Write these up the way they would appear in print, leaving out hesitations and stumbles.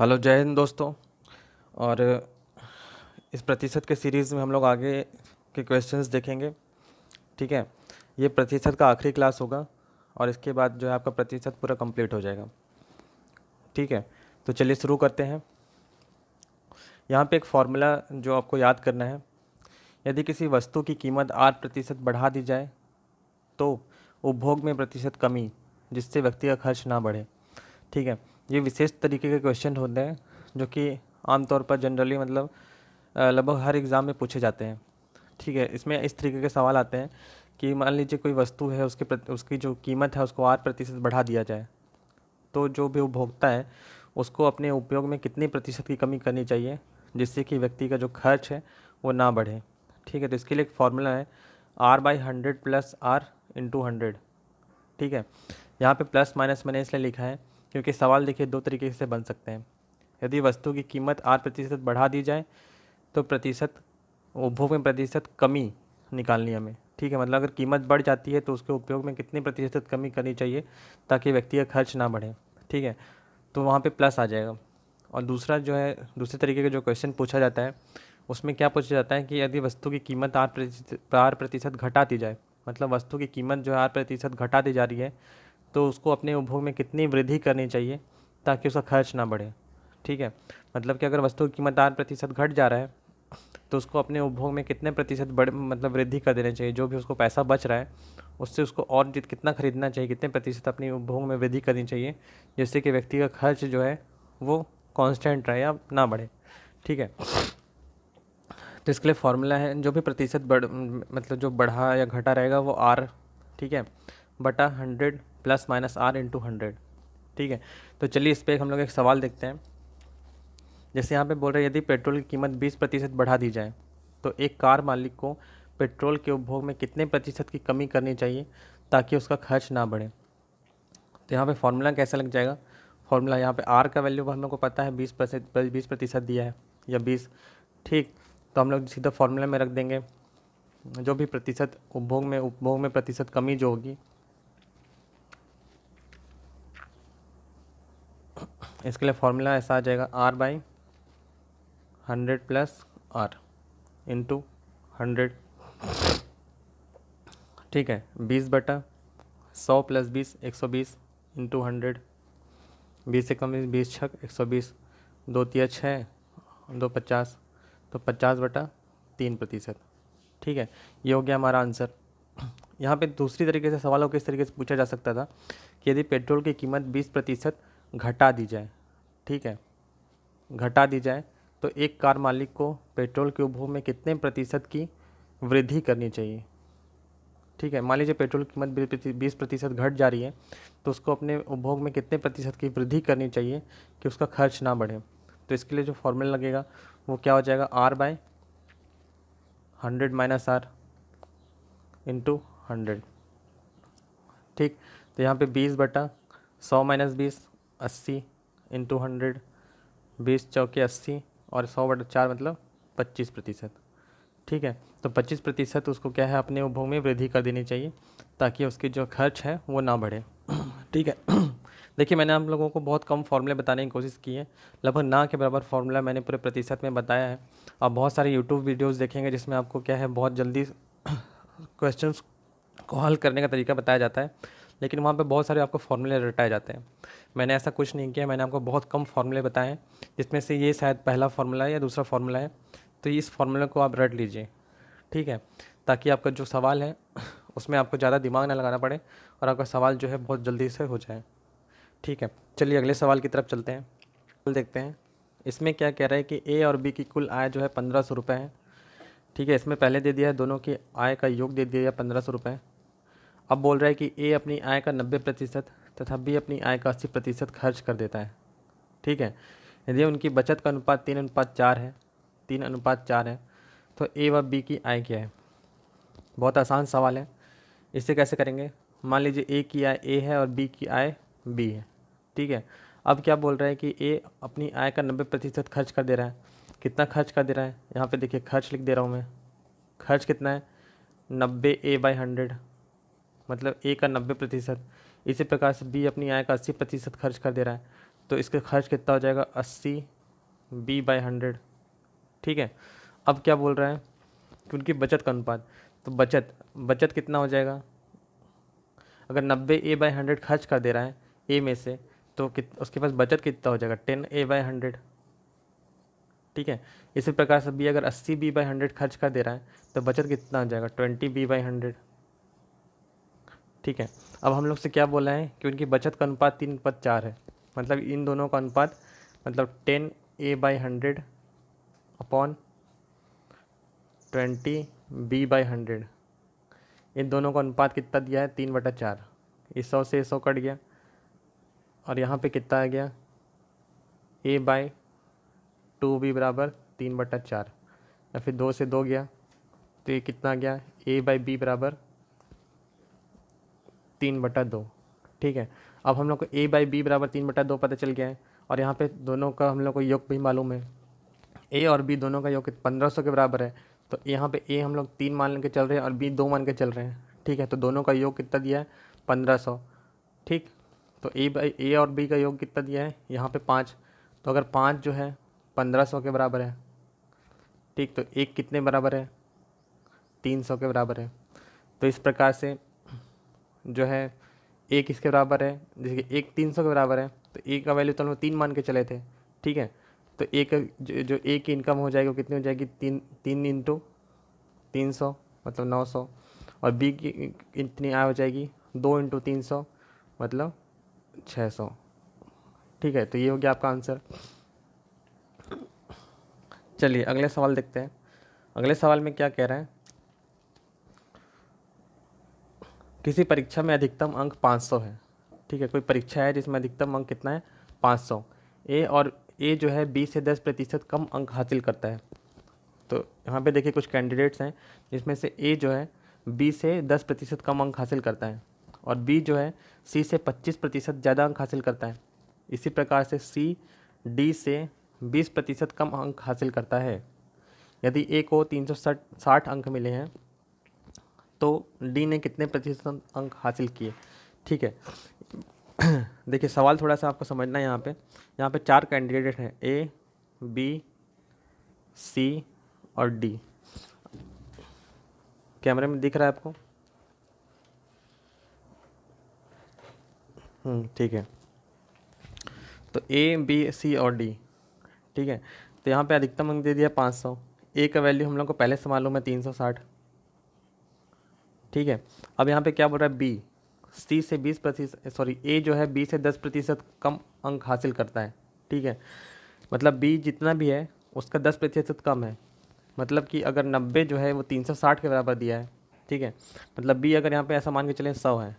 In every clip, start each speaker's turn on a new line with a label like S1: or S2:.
S1: Hello, जय हिंद दोस्तों। और इस प्रतिशत के सीरीज़ में हम लोग आगे के क्वेश्चंस देखेंगे। ठीक है, ये प्रतिशत का आखिरी क्लास होगा और इसके बाद जो है आपका प्रतिशत पूरा कंप्लीट हो जाएगा। ठीक है, तो चलिए शुरू करते हैं। यहाँ पे एक फॉर्मूला जो आपको याद करना है। यदि किसी वस्तु की कीमत 8% बढ़ा दी जाए तो उपभोग में प्रतिशत कमी, जिससे व्यक्ति का खर्च ना बढ़े। ठीक है, ये विशेष तरीके के क्वेश्चन होते हैं जो कि आमतौर पर जनरली मतलब लगभग हर एग्ज़ाम में पूछे जाते हैं। ठीक है, इसमें इस तरीके के सवाल आते हैं कि मान लीजिए कोई वस्तु है, उसकी जो कीमत है उसको 8% बढ़ा दिया जाए तो जो भी उपभोक्ता है उसको अपने उपयोग में कितनी प्रतिशत की कमी करनी चाहिए जिससे कि व्यक्ति का जो खर्च है वो ना बढ़े। ठीक है, तो इसके लिए एक फार्मूला है R/100 + R × 100। ठीक है, यहाँ पे प्लस माइनस मैंने इसलिए लिखा है क्योंकि सवाल देखिए दो तरीके से बन सकते हैं। यदि वस्तु की कीमत 8% बढ़ा दी जाए तो प्रतिशत उपभोग में प्रतिशत कमी निकालनी है हमें। ठीक है, मतलब अगर कीमत बढ़ जाती है तो उसके उपयोग में कितनी प्रतिशत कमी करनी चाहिए ताकि व्यक्ति का खर्च ना बढ़े। ठीक है, तो वहाँ पे प्लस आ जाएगा। और दूसरा जो है, दूसरे तरीके का जो क्वेश्चन पूछा जाता है उसमें क्या पूछा जाता है कि यदि वस्तु की कीमत 8% घटा दी जाए, मतलब वस्तु की कीमत जो है 8% घटा दी जा रही है तो उसको अपने उपभोग में कितनी वृद्धि करनी चाहिए ताकि उसका खर्च ना बढ़े। ठीक है, मतलब कि अगर वस्तु की कीमत 8% घट जा रहा है तो उसको अपने उपभोग में कितने प्रतिशत बढ़ मतलब वृद्धि कर देना चाहिए। जो भी उसको पैसा बच रहा है उससे उसको और कितना खरीदना चाहिए, कितने प्रतिशत अपने उपभोग में वृद्धि करनी चाहिए जिससे कि व्यक्ति का खर्च जो है वो कांस्टेंट रहे या ना बढ़े। ठीक है, तो इसके लिए फॉर्मूला है जो भी प्रतिशत मतलब जो बढ़ा या घटा रहेगा वो R, ठीक है, बटा 100 ± R × 100। ठीक है, तो चलिए इस पर हम लोग एक सवाल देखते हैं। जैसे यहाँ पे बोल रहे हैं यदि पेट्रोल की कीमत 20% बढ़ा दी जाए तो एक कार मालिक को पेट्रोल के उपभोग में कितने प्रतिशत की कमी करनी चाहिए ताकि उसका खर्च ना बढ़े। तो यहाँ पे फॉर्मूला कैसे लग जाएगा। फॉर्मूला यहाँ पे आर का वैल्यू हम लोग को पता है 20% दिया है या 20। ठीक, तो हम लोग सीधा फॉर्मूला में रख देंगे जो भी प्रतिशत उपभोग में प्रतिशत कमी जो होगी, इसके लिए फॉर्मूला ऐसा आ जाएगा R/100 + R × 100। ठीक है, 20/100 + 20 120 × 100। 20 से कम 20 छक 120, 2 तिया 6, 2 50, तो 50/3%। ठीक है, ये हो गया हमारा आंसर। यहाँ पे दूसरी तरीके से सवालों को इस तरीके से पूछा जा सकता था कि यदि पेट्रोल की कीमत 20% घटा दी जाए, ठीक है, घटा दी जाए तो एक कार मालिक को पेट्रोल के उपभोग में कितने प्रतिशत की वृद्धि करनी चाहिए। ठीक है, मान लीजिए पेट्रोल की कीमत 20% घट जा रही है तो उसको अपने उपभोग में कितने प्रतिशत की वृद्धि करनी चाहिए कि उसका खर्च ना बढ़े। तो इसके लिए जो फॉर्मूला लगेगा वो क्या हो जाएगा R/100 - R × 100। ठीक, तो यहाँ पे 20/100 - 20 80 × 100, 20 चौके 80 और 100/4 मतलब 25%। ठीक है, तो 25% उसको क्या है अपने उपभोग में वृद्धि कर देनी चाहिए ताकि उसकी जो खर्च है वो ना बढ़े। ठीक है, देखिए मैंने आप लोगों को बहुत कम फॉर्मूले बताने की कोशिश की है, लगभग ना के बराबर फॉर्मूला मैंने पूरे प्रतिशत में बताया है। आप बहुत सारे यूट्यूब वीडियोस देखेंगे जिसमें आपको क्या है बहुत जल्दी क्वेश्चंस को हल करने का तरीका बताया जाता है, लेकिन वहाँ पे बहुत सारे आपको फॉर्मूले रटाए जाते हैं। मैंने ऐसा कुछ नहीं किया, मैंने आपको बहुत कम फॉर्मूले बताए हैं जिसमें से ये शायद पहला फॉर्मूला है या दूसरा फॉर्मूला है। तो इस फॉर्मूले को आप रट लीजिए, ठीक है, ताकि आपका जो सवाल है उसमें आपको ज़्यादा दिमाग ना लगाना पड़े और आपका सवाल जो है बहुत जल्दी से हो जाए। ठीक है, चलिए अगले सवाल की तरफ चलते हैं। देखते हैं इसमें क्या कह रहा है कि ए और बी की कुल आय जो है 1500 रुपये है। ठीक है, इसमें पहले दे दिया है दोनों की आय का योग दे दिया है 1500 रुपये। अब बोल रहा है कि ए अपनी आय का 90% तथा बी अपनी आय का 80% खर्च कर देता है। ठीक है, यदि उनकी बचत का अनुपात 3:4 है, 3:4 है, तो ए व बी की आय क्या है। बहुत आसान सवाल है, इसे कैसे करेंगे। मान लीजिए ए की आय ए है और बी की आय बी है। ठीक है, अब क्या बोल रहा है कि ए अपनी आय का 90% खर्च कर दे रहा है। कितना खर्च कर दे रहा है, यहाँ पे देखिए खर्च लिख दे रहा हूँ मैं। खर्च कितना है 90A/100, मतलब ए का 90%। इसी प्रकार से बी अपनी आय का 80% खर्च कर दे रहा है, तो इसका खर्च कितना हो जाएगा 80 B/100। ठीक है, अब क्या बोल रहा है कि उनकी बचत का अनुपात, तो बचत कितना हो जाएगा, अगर 90 A/100 खर्च कर दे रहा है ए में से, तो उसके पास बचत कितना हो जाएगा 10 A/100। ठीक है, इसी प्रकार से बी अगर 80 B/100 खर्च कर दे रहा है तो बचत कितना हो जाएगा 20 B/100। ठीक है, अब हम लोग से क्या बोला है कि उनकी बचत का अनुपात 3:4 है, मतलब इन दोनों का अनुपात, मतलब 10 A/100 अपॉन 20 B/100, इन दोनों का अनुपात कितना दिया है 3/4। इस 100 से 100 कट गया और यहाँ पे कितना आ गया A/2B बराबर 3/4, या फिर 2 से 2 गया तो ये कितना आ गया A/B बराबर 3/2। ठीक है, अब हम लोग को A/B बराबर 3/2 पता चल गया है, और यहाँ पे दोनों का हम लोग को योग भी मालूम है, A और B दोनों का योग 1500 के बराबर है। तो यहाँ पे A हम लोग 3 मान के चल रहे हैं और B 2 मान के चल रहे हैं। ठीक है, तो दोनों का योग कितना दिया है 1500। ठीक, तो A और B का योग कितना दिया है यहाँ पे 5, तो अगर 5 जो है 1500 के बराबर है, ठीक, तो एक कितने बराबर है 300 के बराबर है। तो इस प्रकार से जो है एक इसके बराबर है, जैसे कि एक 300 के बराबर है, तो ए का वैल्यू तो हम लोग 3 मान के चले थे। ठीक है, तो एक जो ए की इनकम हो जाएगी वो कितनी हो जाएगी 3 इंटू 300 मतलब 900, और बी की इतनी आय हो जाएगी 2 इंटू 300 मतलब 600। ठीक है, तो ये हो गया आपका आंसर। चलिए अगले सवाल देखते हैं। अगले सवाल में क्या कह रहा है, किसी परीक्षा में अधिकतम अंक 500 है। ठीक है, कोई परीक्षा है जिसमें अधिकतम अंक कितना है 500। ए जो है 20 से 10% कम अंक हासिल करता है। तो यहाँ पे देखिए कुछ कैंडिडेट्स हैं जिसमें से ए जो है 20 से 10% कम अंक हासिल करता है, और बी जो है सी से 25% ज़्यादा अंक हासिल करता है। इसी प्रकार से सी डी से 20% कम अंक हासिल करता है। यदि ए को 360 अंक मिले हैं तो डी ने कितने प्रतिशत अंक हासिल किए। ठीक है, देखिए सवाल थोड़ा सा आपको समझना है। यहाँ पे 4 कैंडिडेट हैं, ए बी सी और डी। कैमरे में दिख रहा है आपको? ठीक है, तो ए बी सी और डी। ठीक है, तो यहाँ पे अधिकतम अंक दे दिया 500। ए का वैल्यू हम लोग को पहले से मालूम है 360। ठीक है, अब यहाँ पे क्या बोल रहा है बी सी से 20%, सॉरी ए जो है 20 से 10% कम अंक हासिल करता है। ठीक है, मतलब बी जितना भी है उसका 10% कम है, मतलब कि अगर 90 जो है वो 360 के बराबर दिया है। ठीक है, मतलब बी अगर यहाँ पे ऐसा मान के चलें 100 है,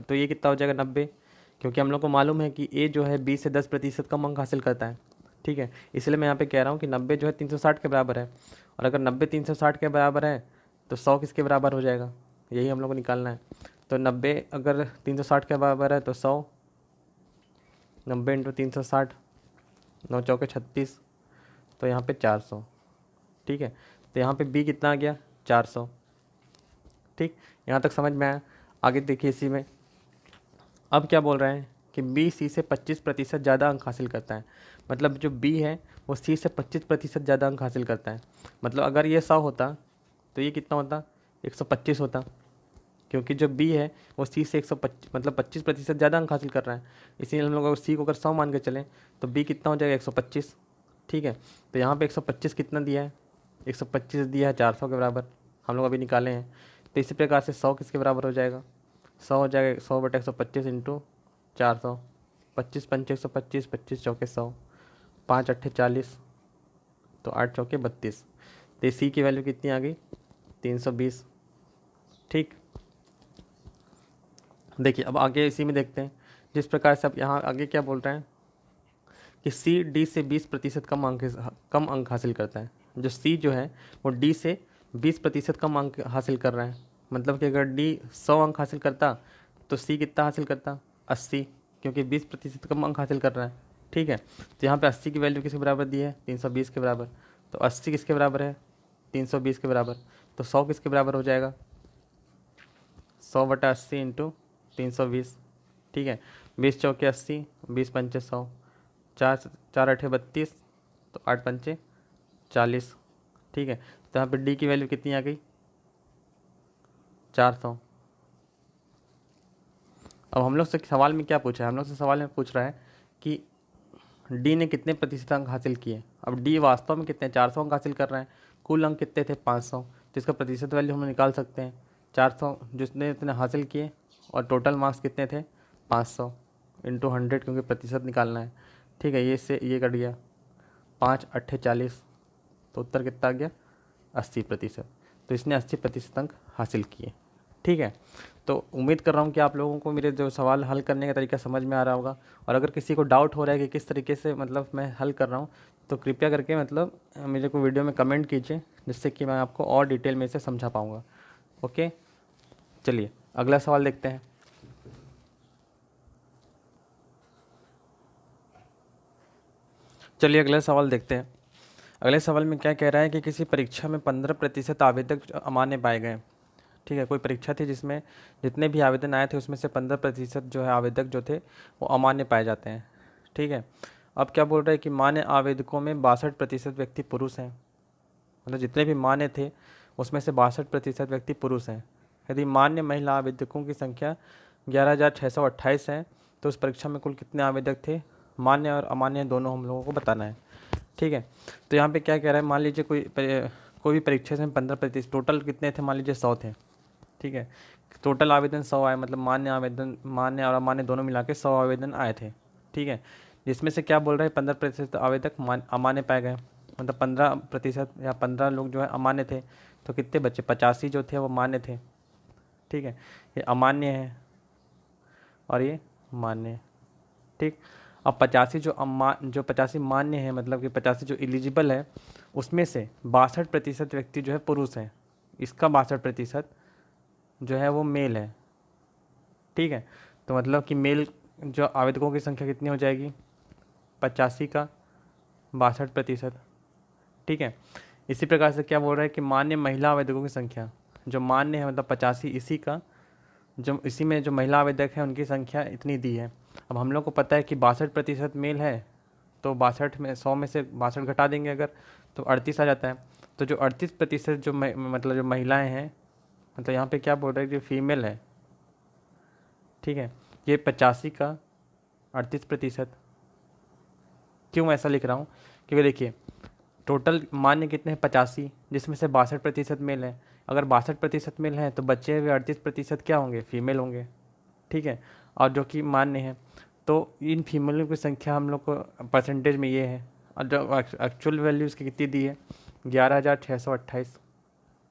S1: तो ये कितना हो जाएगा 90, क्योंकि हम लोग को मालूम है कि ए जो है 20 से 10% कम अंक हासिल करता है। ठीक है, इसलिए मैं यहाँ पे कह रहा हूँ कि 90 जो है 360 के बराबर है, और अगर 90 360 के बराबर है तो 100 किसके बराबर हो जाएगा, यही हम लोग को निकालना है। तो 90 अगर 360 के बराबर है तो 100, 90 इंटू 360, 9 चौके 36, तो यहाँ पे 400। ठीक है, तो यहाँ पे बी कितना आ गया 400। ठीक, यहाँ तक समझ में आया? आगे देखिए इसी में अब क्या बोल रहे हैं कि बी सी से 25% ज़्यादा अंक हासिल करता है। मतलब जो बी है वो सी से 25% ज़्यादा अंक हासिल करता है। मतलब अगर ये 100 होता तो ये कितना होता 125 होता, क्योंकि जो बी है वो सी से 125 मतलब 25% ज़्यादा अंक हासिल कर रहा है। इसीलिए हम लोग अगर सी को अगर 100 मान के चलें तो बी कितना हो जाएगा 125। ठीक है, तो यहाँ पे 125 कितना दिया है 125 दिया है 400 के बराबर, हम लोग अभी निकाले हैं। तो इसी प्रकार से 100 किसके बराबर हो जाएगा 100 हो जाएगा 100/125 इंटू 400, 25 पंचे 125, 25 चौके 100, 5 अट्ठे 40, तो 8 चौके 32। तो सी की वैल्यू कितनी आ गई 320। ठीक, देखिए अब आगे इसी में देखते हैं। जिस प्रकार से अब यहाँ आगे क्या बोल रहे हैं कि सी डी से 20% कम अंक हासिल करता है। जो सी जो है वो डी से 20% कम अंक हासिल कर रहा है। मतलब कि अगर डी 100 अंक हासिल करता तो सी कितना हासिल करता 80, क्योंकि 20% कम अंक हासिल कर रहा है। ठीक है, तो यहाँ पे 80 की वैल्यू किसके बराबर दी है 320 के बराबर। तो 80 किसके बराबर है 320 के बराबर, तो 100 किसके बराबर हो जाएगा 100/80 इंटू 320। ठीक है, 20 चौके 80, 20 पंचे 100, चार चार अठे 32, तो 8 पंचे 40। ठीक है, तो यहाँ पे डी की वैल्यू कितनी आ गई? 400। अब हम लोग से सवाल में क्या पूछा है? हम लोग से सवाल में पूछ रहा है कि डी ने कितने प्रतिशत अंक हासिल किए। अब डी वास्तव में कितने 400 अंक हासिल कर रहे हैं, कुल अंक कितने थे 500, तो इसका प्रतिशत वैल्यू हम निकाल सकते हैं 400 जिसने इतने हासिल किए, और टोटल मार्क्स कितने थे 500 इंटू 100, क्योंकि प्रतिशत निकालना है। ठीक है, ये इससे ये कट गया, 5 अट्ठे 40, तो उत्तर कितना आ गया 80%। तो इसने 80% अंक हासिल किए। ठीक है, तो उम्मीद कर रहा हूँ कि आप लोगों को मेरे जो सवाल हल करने का तरीका समझ में आ रहा होगा। और अगर किसी को डाउट हो रहा है कि किस तरीके से मतलब मैं हल कर रहा हूँ, तो कृपया करके मतलब मेरे को वीडियो में कमेंट कीजिए, जिससे कि मैं आपको और डिटेल में इसे समझा पाऊँगा। ओके, चलिए अगला सवाल देखते हैं। चलिए अगला सवाल देखते हैं। अगले सवाल में क्या कह रहा है कि किसी परीक्षा में 15% आवेदक अमान्य पाए गए। ठीक है, कोई परीक्षा थी जिसमें जितने भी आवेदन आए थे उसमें से 15% जो है आवेदक जो थे वो अमान्य पाए जाते हैं। ठीक है, अब क्या बोल रहे हैं कि मान्य आवेदकों में 62% व्यक्ति पुरुष हैं। मतलब जितने भी मान्य थे उसमें से 62% व्यक्ति पुरुष हैं। यदि मान्य महिला आवेदकों की संख्या 11,628 है, तो उस परीक्षा में कुल कितने आवेदक थे? मान्य और अमान्य दोनों हम लोगों को बताना है। ठीक है, तो यहाँ पे क्या कह रहा है, मान लीजिए कोई भी परीक्षा से 15%, टोटल कितने थे? मान लीजिए 100 थे। ठीक है, टोटल आवेदन 100 आए, मतलब मान्य और अमान्य दोनों मिला के 100 आवेदन आए थे। ठीक है, जिसमें से क्या बोल रहे हैं 15% आवेदक अमान्य पाए गए, मतलब 15% या 15 लोग जो है अमान्य थे, तो कितने बच्चे 85 जो थे वो मान्य थे। ठीक है, ये अमान्य है और ये मान्य है। ठीक, अब 85 जो 85 मान्य है, मतलब कि 85 जो एलिजिबल है, उसमें से 62% व्यक्ति जो है पुरुष हैं। इसका 62% जो है वो मेल है। ठीक है, तो मतलब कि मेल जो आवेदकों की संख्या कितनी हो जाएगी? 85 का 62%। ठीक है, इसी प्रकार से क्या बोल रहा है कि मान्य महिला आवेदकों की संख्या, जो मान्य है मतलब 85, इसी में जो महिला आवेदक हैं उनकी संख्या इतनी दी है। अब हम लोग को पता है कि 62% मेल है, तो 62 में 100 में से 62 घटा देंगे अगर, तो 38 आ जाता है। तो जो 38% जो मतलब जो महिलाएं हैं, मतलब यहाँ पे क्या बोल रहे हैं कि फीमेल है। ठीक है, ये 85 का 38%। क्यों ऐसा लिख रहा हूँ? क्योंकि देखिए टोटल मान्य कितने हैं 85, जिसमें से 62% मेल है। अगर 62% मेल हैं तो बचे हुए 38% क्या होंगे? फीमेल होंगे। ठीक है, और जो कि मान्य है, तो इन फीमेलों की संख्या हम लोग को परसेंटेज में ये है, और जो एक्चुअल वैल्यू इसकी कितनी दी है? 11,628।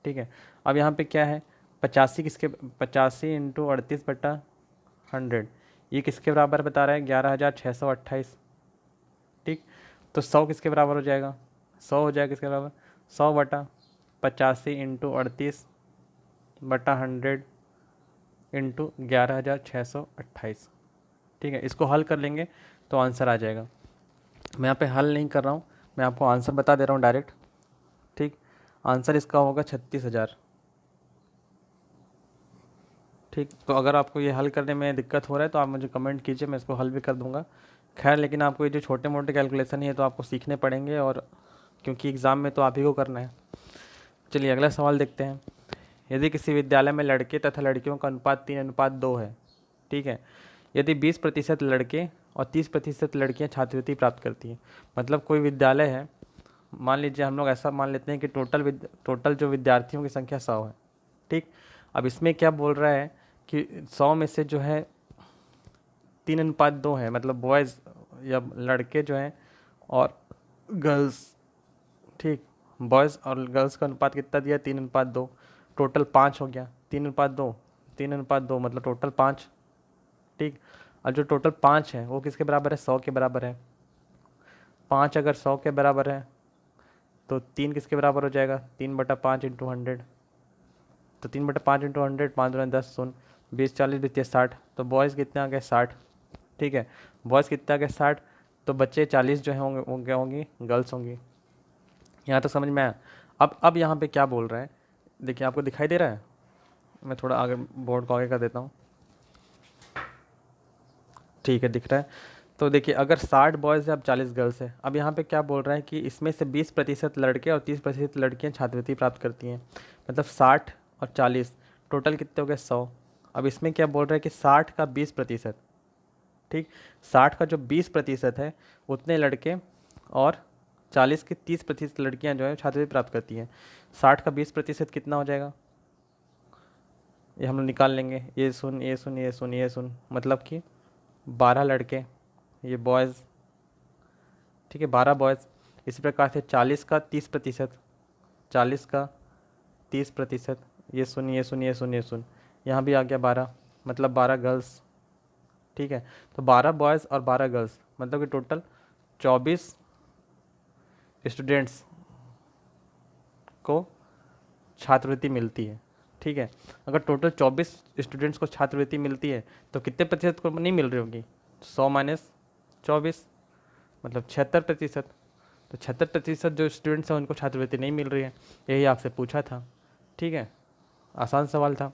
S1: ठीक है, अब यहाँ पे क्या है 85 इंटू 38/100, ये किसके बराबर बता रहा है? 11,628। ठीक, तो 100 किसके बराबर हो जाएगा? 100 हो जाएगा किसके बराबर? 100/85 इंटू 38/100 इंटू 11,628। ठीक है, इसको हल कर लेंगे तो आंसर आ जाएगा। मैं यहाँ पे हल नहीं कर रहा हूँ, मैं आपको आंसर बता दे रहा हूँ डायरेक्ट। ठीक, आंसर इसका होगा 36,000। ठीक, तो अगर आपको ये हल करने में दिक्कत हो रहा है तो आप मुझे कमेंट कीजिए, मैं इसको हल भी कर दूंगा। खैर, लेकिन आपको ये जो छोटे मोटे कैलकुलेशन है तो आपको सीखने पड़ेंगे, और क्योंकि एग्ज़ाम में तो आप ही को करना है। चलिए अगला सवाल देखते हैं। यदि किसी विद्यालय में लड़के तथा लड़कियों का अनुपात 3:2 है। ठीक है, यदि 20% लड़के और 30% लड़कियां छात्रवृत्ति प्राप्त करती हैं, मतलब कोई विद्यालय है, मान लीजिए हम लोग ऐसा मान लेते हैं कि टोटल जो विद्यार्थियों की संख्या 100 है। ठीक, अब इसमें क्या बोल रहा है कि 100 में से जो है 3:2 है, मतलब बॉयज़ या लड़के जो हैं और गर्ल्स। ठीक, बॉयज़ और गर्ल्स का अनुपात कितना दिया? 3:2, टोटल 5 हो गया। 3:2 मतलब टोटल 5। ठीक, और जो टोटल 5 है वो किसके बराबर है? 100 के बराबर है। 5 अगर 100 के बराबर है तो 3 किसके बराबर हो जाएगा? 3/5 इंटू 100, तो 3/5 इंटू 100, 5 दूनी 10, 0, 20, 40, 20, 60, तो बॉयज़ कितने आ गए? 60। ठीक है, बॉयज़ कितने आ गए? 60, तो बच्चे 40 जो हैं होंगे वो क्या होंगी? गर्ल्स होंगी। यहाँ तक समझ में आया? अब यहाँ पे क्या बोल रहा है, देखिए आपको दिखाई दे रहा है? मैं थोड़ा आगे बोर्ड को आगे कर देता हूँ। ठीक है, दिख रहा है। तो देखिए अगर 60 बॉयज़ है अब 40 गर्ल्स है, अब यहाँ पे क्या बोल रहा है कि इसमें से 20% लड़के और 30% लड़कियाँ छात्रवृत्ति प्राप्त करती हैं, मतलब 60 और 40 टोटल कितने हो गए 100। अब इसमें क्या बोल रहा है कि 60 का 20%, ठीक, 60 का जो 20% है उतने लड़के और 40 की 30% लड़कियाँ जो है छात्रवृत्ति प्राप्त करती हैं। 60 का 20% कितना हो जाएगा, ये हम लोग निकाल लेंगे, ये सुन ये सुन ये सुन ये सुन, मतलब कि 12 लड़के, ये बॉयज़, ठीक है 12 बॉयज़। इसी प्रकार से 40 का 30%, 40 का 30%, ये सुन ये सुन ये सुन ये सुन, यहाँ भी आ गया 12, मतलब 12 गर्ल्स, ठीक है। तो 12 बॉयज़ और 12 गर्ल्स, मतलब कि टोटल 24 स्टूडेंट्स को छात्रवृत्ति मिलती है, ठीक है। अगर टोटल 24 स्टूडेंट्स को छात्रवृत्ति मिलती है तो कितने प्रतिशत को नहीं मिल रही होगी, 100 माइनस 24, मतलब 76%। तो 76% जो स्टूडेंट्स हैं उनको छात्रवृत्ति नहीं मिल रही है, यही आपसे पूछा था, ठीक है, आसान सवाल था।